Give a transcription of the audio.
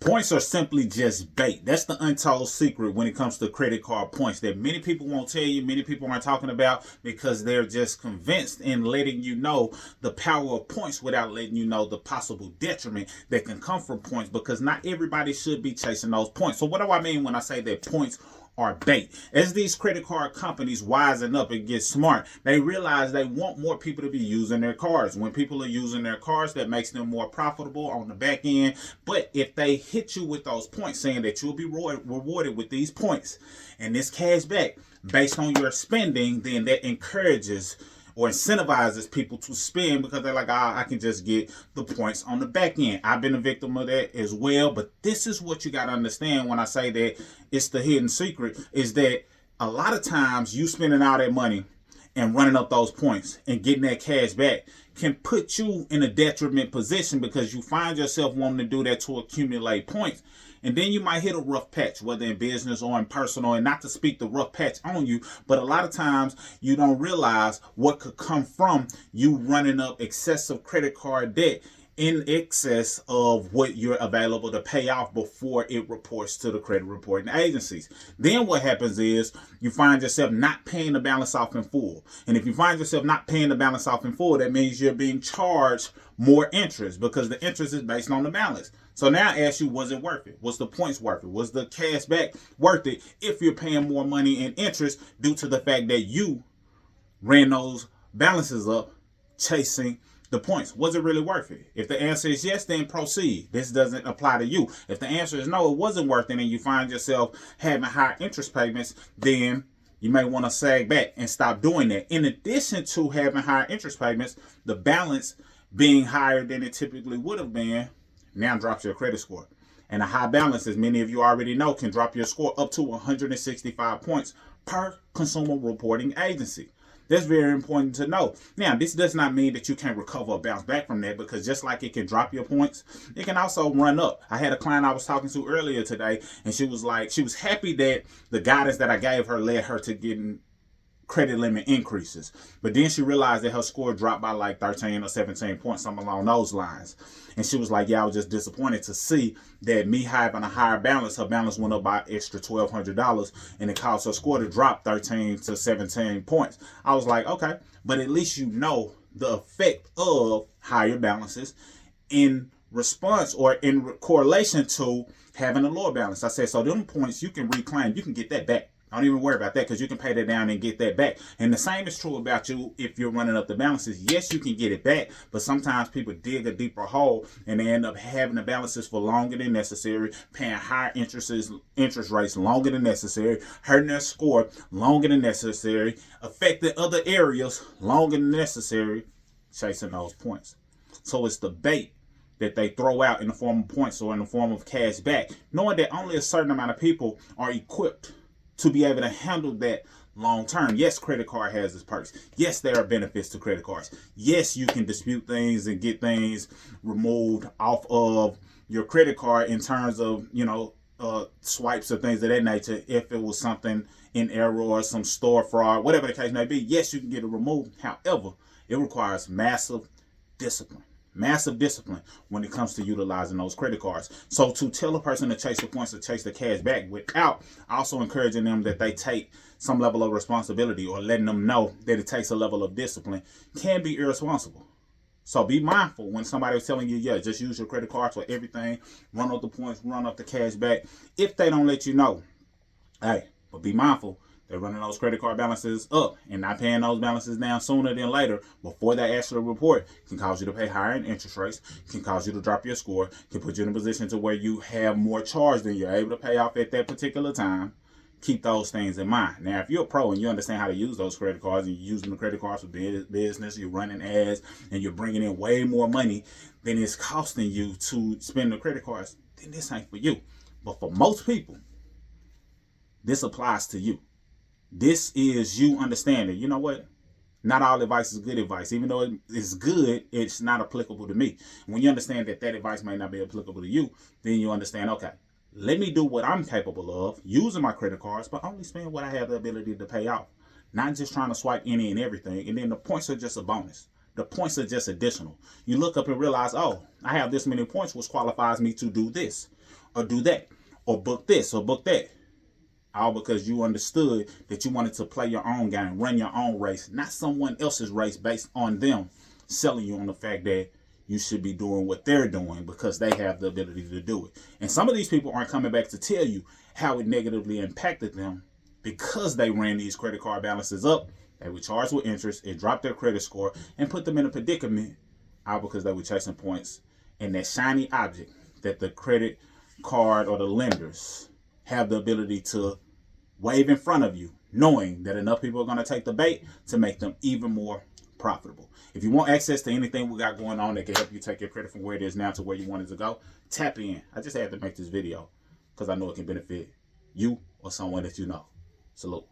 Points are simply just bait. That's the untold secret when it comes to credit card points that many people won't tell you, many people aren't talking about because they're just convinced in letting you know the power of points without letting you know the possible detriment that can come from points, because not everybody should be chasing those points. So what do I mean when I say that points are bait? As these credit card companies wisen up and get smart, they realize they want more people to be using their cards. When people are using their cards, that makes them more profitable on the back end. But if they hit you with those points, saying that you'll be rewarded with these points and this cash back based on your spending, then that encourages or incentivizes people to spend, because they're like, I can just get the points on the back end. I've been a victim of that as well. But this is what you got to understand when I say that it's the hidden secret, is that a lot of times you spending all that money and running up those points and getting that cash back can put you in a detriment position, because you find yourself wanting to do that to accumulate points. And then you might hit a rough patch, whether in business or in personal, and not to speak the rough patch on you, but a lot of times you don't realize what could come from you running up excessive credit card debt in excess of what you're available to pay off before it reports to the credit reporting agencies. Then what happens is you find yourself not paying the balance off in full. And if you find yourself not paying the balance off in full, that means you're being charged more interest, because the interest is based on the balance. So now I ask you, was it worth it? Was the points worth it? Was the cash back worth it if you're paying more money in interest due to the fact that you ran those balances up chasing the points? Was it really worth it? If the answer is yes, then proceed. This doesn't apply to you. If the answer is no, it wasn't worth it, and you find yourself having high interest payments, then you may want to sag back and stop doing that. In addition to having higher interest payments, the balance being higher than it typically would have been now drops your credit score. And a high balance, as many of you already know, can drop your score up to 165 points per consumer reporting agency. That's very important to know. Now, this does not mean that you can't recover or bounce back from that, because just like it can drop your points, it can also run up. I had a client I was talking to earlier today, and she was happy that the guidance that I gave her led her to getting credit limit increases. But then she realized that her score dropped by like 13 or 17 points, something along those lines. And she was like, yeah, I was just disappointed to see that me having a higher balance, her balance went up by extra $1,200, and it caused her score to drop 13 to 17 points. I was like, okay, but at least you know the effect of higher balances in response or in correlation to having a lower balance. I said, so them points you can reclaim, you can get that back. Don't even worry about that, because you can pay that down and get that back. And the same is true about you if you're running up the balances. Yes, you can get it back, but sometimes people dig a deeper hole and they end up having the balances for longer than necessary, paying higher interest rates longer than necessary, hurting their score longer than necessary, affecting other areas longer than necessary, chasing those points. So it's the bait that they throw out in the form of points or in the form of cash back, knowing that only a certain amount of people are equipped to be able to handle that long term. Yes, credit card has its perks. Yes, there are benefits to credit cards. Yes, you can dispute things and get things removed off of your credit card in terms of, swipes or things of that nature. If it was something in error or some store fraud, whatever the case may be, yes, you can get it removed. However, it requires massive discipline when it comes to utilizing those credit cards. So to tell a person to chase the points or chase the cash back without also encouraging them that they take some level of responsibility or letting them know that it takes a level of discipline can be irresponsible. So be mindful when somebody is telling you, yeah, just use your credit cards for everything, run up the points, run up the cash back. If they don't let you know, hey, but be mindful. They're running those credit card balances up, and not paying those balances down sooner than later before they actually report can cause you to pay higher in interest rates, can cause you to drop your score, can put you in a position to where you have more charge than you're able to pay off at that particular time. Keep those things in mind. Now, if you're a pro and you understand how to use those credit cards, and you're using the credit cards for business, you're running ads, and you're bringing in way more money than it's costing you to spend the credit cards, then this ain't for you. But for most people, this applies to you. This is you understanding, you know what? Not all advice is good advice. Even though it's good, it's not applicable to me. When you understand that that advice may not be applicable to you, then you understand, okay, let me do what I'm capable of using my credit cards, but only spend what I have the ability to pay off. Not just trying to swipe any and everything. And then the points are just a bonus. The points are just additional. You look up and realize, oh, I have this many points, which qualifies me to do this or do that or book this or book that. All because you understood that you wanted to play your own game, run your own race, not someone else's race based on them selling you on the fact that you should be doing what they're doing because they have the ability to do it. And some of these people aren't coming back to tell you how it negatively impacted them because they ran these credit card balances up. They were charged with interest. It dropped their credit score and put them in a predicament, all because they were chasing points and that shiny object that the credit card or the lenders have the ability to wave in front of you, knowing that enough people are going to take the bait to make them even more profitable. If you want access to anything we got going on that can help you take your credit from where it is now to where you want it to go, tap in. I just had to make this video because I know it can benefit you or someone that you know. Salute.